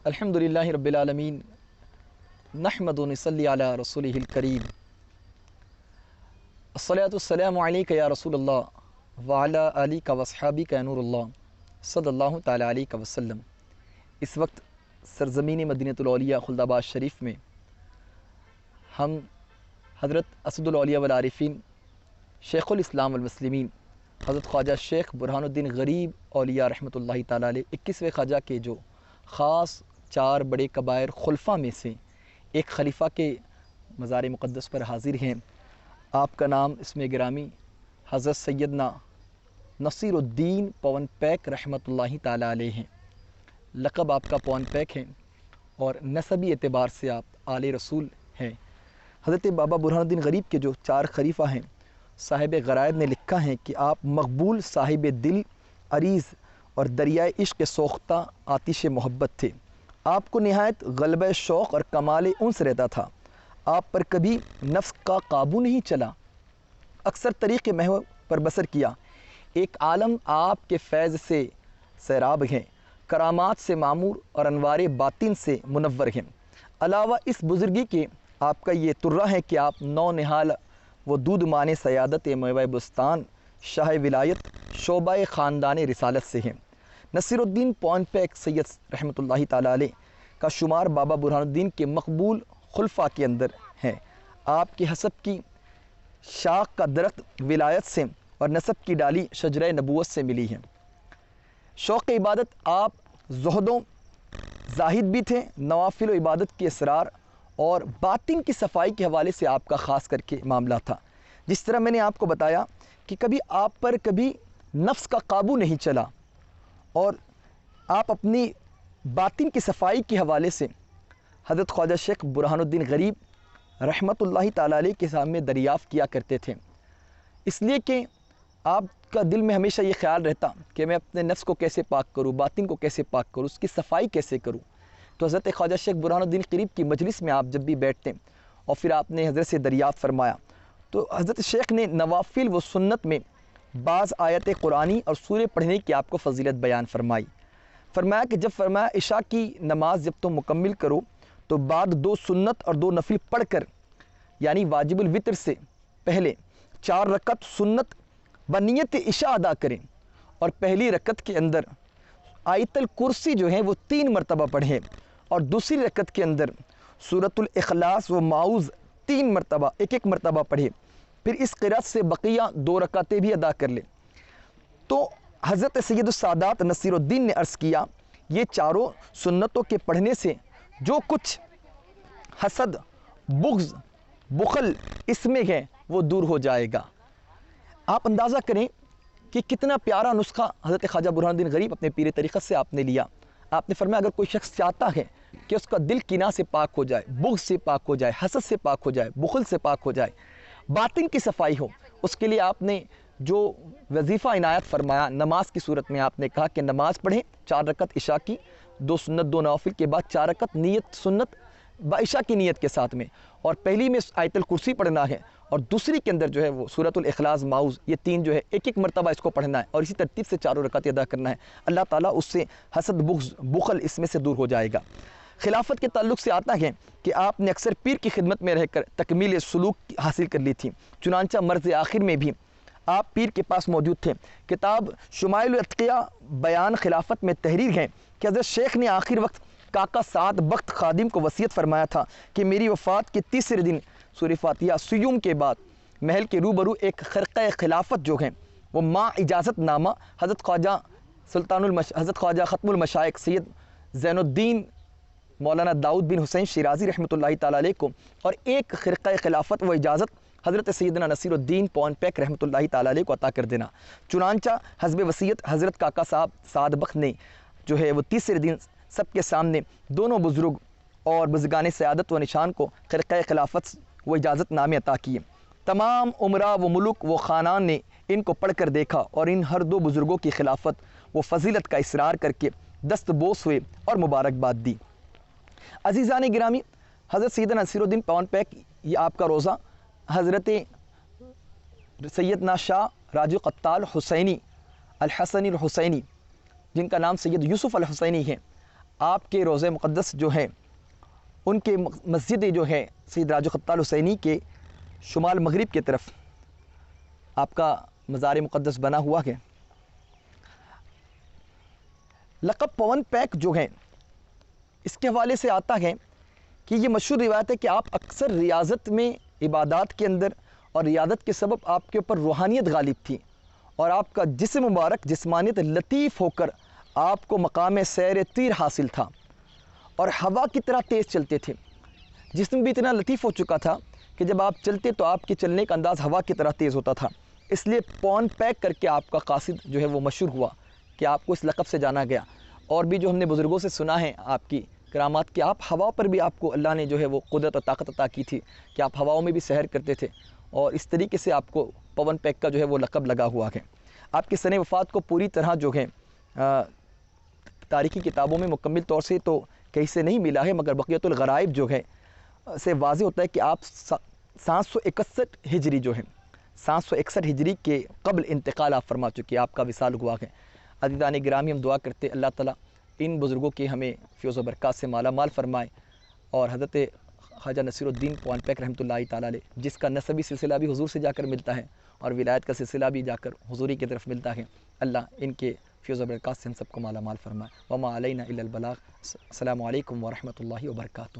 الحمد للہ رب العالمین نحمد و نصلی علی رسولہ الکریم الصلاۃ والسلام علیک یا رسول اللہ وعلی آلک واصحابک یا نور اللہ صلی اللہ تعالی علیہ وسلم۔ اس وقت سرزمین مدینۃ الاولیاء خلد آباد شریف میں ہم حضرت اسد الاولیاء والعارفین شیخ الاسلام والمسلمین حضرت خواجہ شیخ برہان الدین غریب اولیاء رحمۃ اللہ تعالی علیہ 21ویں خواجہ کے جو خاص 4 بڑے کبائر خلفاء میں سے ایک خلیفہ کے مزار مقدس پر حاضر ہیں۔ آپ کا نام اس میں گرامی حضرت سیدنا نصیر الدین پون پیک رحمۃ اللہ تعالی علیہ ہیں۔ لقب آپ کا پون پیک ہے اور نسبی اعتبار سے آپ آل رسول ہیں۔ حضرت بابا برہان الدین غریب کے جو 4 خلیفہ ہیں، صاحب غرائب نے لکھا ہے کہ آپ مقبول، صاحب دل عریض اور دریائے عشق سوختہ آتش محبت تھے۔ آپ کو نہایت غلبہ شوق اور کمال انس رہتا تھا۔ آپ پر کبھی نفس کا قابو نہیں چلا، اکثر طریق محو پر بسر کیا۔ ایک عالم آپ کے فیض سے سیراب ہیں، کرامات سے معمور اور انوار باطن سے منور ہیں۔ علاوہ اس بزرگی کے آپ کا یہ ترہ ہے کہ آپ نو نہال و دودھ مان سیادت میوہ بستان شاہ ولایت شعبہ خاندان رسالت سے ہیں۔ نصیر الدین پون پیک سید رحمۃ اللہ تعالی علیہ کا شمار بابا برہان الدین کے مقبول خلفاء کے اندر ہے۔ آپ کے حسب کی شاخ کا درخت ولایت سے اور نسب کی ڈالی شجرہ نبوت سے ملی ہے۔ شوق عبادت آپ زہد و زاہد بھی تھے۔ نوافل و عبادت کے اسرار اور باطن کی صفائی کے حوالے سے آپ کا خاص کر کے معاملہ تھا۔ جس طرح میں نے آپ کو بتایا کہ کبھی آپ پر کبھی نفس کا قابو نہیں چلا اور آپ اپنی باطن کی صفائی کے حوالے سے حضرت خواجہ شیخ برہان الدین غریب رحمۃ اللہ تعالی علیہ کے سامنے دریافت کیا کرتے تھے، اس لیے کہ آپ کا دل میں ہمیشہ یہ خیال رہتا کہ میں اپنے نفس کو کیسے پاک کروں، باطن کو کیسے پاک کروں، اس کی صفائی کیسے کروں۔ تو حضرت خواجہ شیخ برہان الدین غریب کی مجلس میں آپ جب بھی بیٹھتے اور پھر آپ نے حضرت سے دریافت فرمایا تو حضرت شیخ نے نوافل و سنت میں بعض آیت قرآنی اور سورہ پڑھنے کی آپ کو فضیلت بیان فرمایا کہ جب فرمایا عشاء کی نماز جب تم مکمل کرو تو بعد 2 سنت اور 2 نفل پڑھ کر، یعنی واجب الوتر سے پہلے 4 رکعت سنت بنیت عشاء ادا کریں اور پہلی رکعت کے اندر آیت الکرسی جو ہے وہ 3 مرتبہ پڑھیں اور دوسری رکعت کے اندر سورۃ الاخلاص و معوذ 3 مرتبہ ایک مرتبہ پڑھیں، پھر اس قرأت سے بقیہ 2 رکعتیں بھی ادا کر لیں۔ تو حضرت سید السادات نصیر الدین نے عرض کیا یہ چاروں سنتوں کے پڑھنے سے جو کچھ حسد، بغض، بخل اس میں ہے وہ دور ہو جائے گا۔ آپ اندازہ کریں کہ کتنا پیارا نسخہ حضرت خواجہ برہان الدین غریب اپنے پیر طریقت سے آپ نے لیا۔ آپ نے فرمایا اگر کوئی شخص چاہتا ہے کہ اس کا دل کینہ سے پاک ہو جائے، بغض سے پاک ہو جائے، حسد سے پاک ہو جائے، بخل سے پاک ہو جائے، باطن کی صفائی ہو، اس کے لیے آپ نے جو وظیفہ عنایت فرمایا نماز کی صورت میں آپ نے کہا کہ نماز پڑھیں 4 رکعت عشاء کی، 2 سنت 2 نوافل کے بعد 4 رکعت نیت سنت عشاء کی نیت کے ساتھ میں، اور پہلی میں آیت الکرسی پڑھنا ہے اور دوسری کے اندر جو ہے وہ سورۃ الاخلاص معوذ یہ 3 جو ہے ایک مرتبہ اس کو پڑھنا ہے اور اسی ترتیب سے 4 رکعت ادا کرنا ہے۔ اللہ تعالیٰ اس سے حسد، بغض، بخل اس میں سے دور ہو جائے گا۔ خلافت کے تعلق سے آتا ہے کہ آپ نے اکثر پیر کی خدمت میں رہ کر تکمیل سلوک حاصل کر لی تھی، چنانچہ مرض آخر میں بھی آپ پیر کے پاس موجود تھے۔ کتاب شمائل الاتقیاء بیان خلافت میں تحریر ہے کہ حضرت شیخ نے آخر وقت کاکا سعد بخت خادم کو وصیت فرمایا تھا کہ میری وفات کے تیسرے دن سورہ فاتحہ سیوم کے بعد محل کے روبرو ایک خرقہ خلافت جو ہے وہ ماں اجازت نامہ حضرت خواجہ حضرت خواجہ ختم المشائق سید زین الدین مولانا داؤد بن حسین شیرازی رحمۃ اللہ تعالی علیہ کو اور ایک خرقہ خلافت و اجازت حضرت سیدنا نصیر الدین پون پیک رحمۃ اللہ تعالی علیہ کو عطا کر دینا۔ چنانچہ حسب وصیت حضرت کاکا صاحب سعد بخت نے جو ہے وہ تیسرے دن سب کے سامنے دونوں بزرگ اور بزرگان سیادت و نشان کو خرقہ خلافت و اجازت نامے عطا کیے۔ تمام عمرہ و ملک و خانان نے ان کو پڑھ کر دیکھا اور ان ہر 2 بزرگوں کی خلافت و فضیلت کا اصرار کر کے دست بوس ہوئے اور مبارکباد دی۔ عزیزان گرامی، حضرت سیدنا نصیر الدین پون پیک یہ آپ کا روزہ حضرت سیدنا شاہ راجو قتال حسینی الحسنی الحسینی جن کا نام سید یوسف الحسینی ہے، آپ کے روضہ مقدس جو ہیں ان کے مسجد جو ہے سید راج خطال حسینی کے شمال مغرب کی طرف آپ کا مزار مقدس بنا ہوا ہے۔ لقب پون پیک جو ہے اس کے حوالے سے آتا ہے کہ یہ مشہور روایت ہے کہ آپ اکثر ریاضت میں عبادات کے اندر اور ریاضت کے سبب آپ کے اوپر روحانیت غالب تھی اور آپ کا جسم مبارک جسمانیت لطیف ہو کر آپ کو مقام سیر تیر حاصل تھا اور ہوا کی طرح تیز چلتے تھے۔ جسم بھی اتنا لطیف ہو چکا تھا کہ جب آپ چلتے تو آپ کے چلنے کا انداز ہوا کی طرح تیز ہوتا تھا، اس لیے پون پیک کر کے آپ کا قاصد جو ہے وہ مشہور ہوا کہ آپ کو اس لقب سے جانا گیا۔ اور بھی جو ہم نے بزرگوں سے سنا ہے آپ کی کرامات کہ آپ ہوا پر بھی آپ کو اللہ نے جو ہے وہ قدرت اور طاقت عطا کی تھی کہ آپ ہواؤں میں بھی سحر کرتے تھے اور اس طریقے سے آپ کو پون پیک کا جو ہے وہ لقب لگا ہوا ہے۔ آپ کی سن وفات کو پوری طرح جو ہے تاریخی کتابوں میں مکمل طور سے تو کہیں سے نہیں ملا ہے، مگر بقیت الغرائب جو ہے سے واضح ہوتا ہے کہ آپ 761 ہجری جو ہے 761 ہجری کے قبل انتقال آپ فرما چکے، آپ کا وصال ہوا ہے۔ عزیزان گرامی، ہم دعا کرتے اللہ تعالیٰ ان بزرگوں کے ہمیں فیض و برکات سے مالا مال فرمائے اور حضرت خواجہ نصیر الدین پون پیک رحمۃ اللہ تعالیٰ علیہ جس کا نسبی سلسلہ بھی حضور سے جا کر ملتا ہے اور ولایت کا سلسلہ بھی جا کر حضوری کی طرف ملتا ہے، اللہ ان کے فیض و برکات سے ہم سب کو مالا مال فرمائے۔ وما علینا الا البلاغ۔ السلام علیکم ورحمۃ اللہ وبرکاتہ۔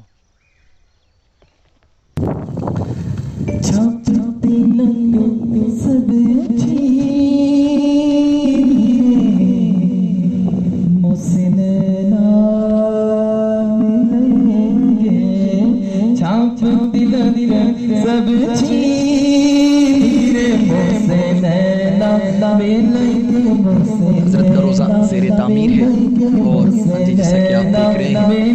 حضرت کا روزہ زیر تعمیر ہے اور جیسا کہ آپ دیکھ رہے ہیں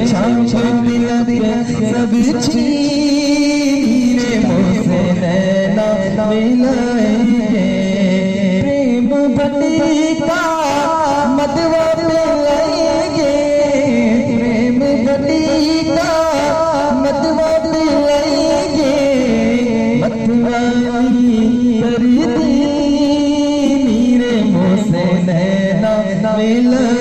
انشاءاللہ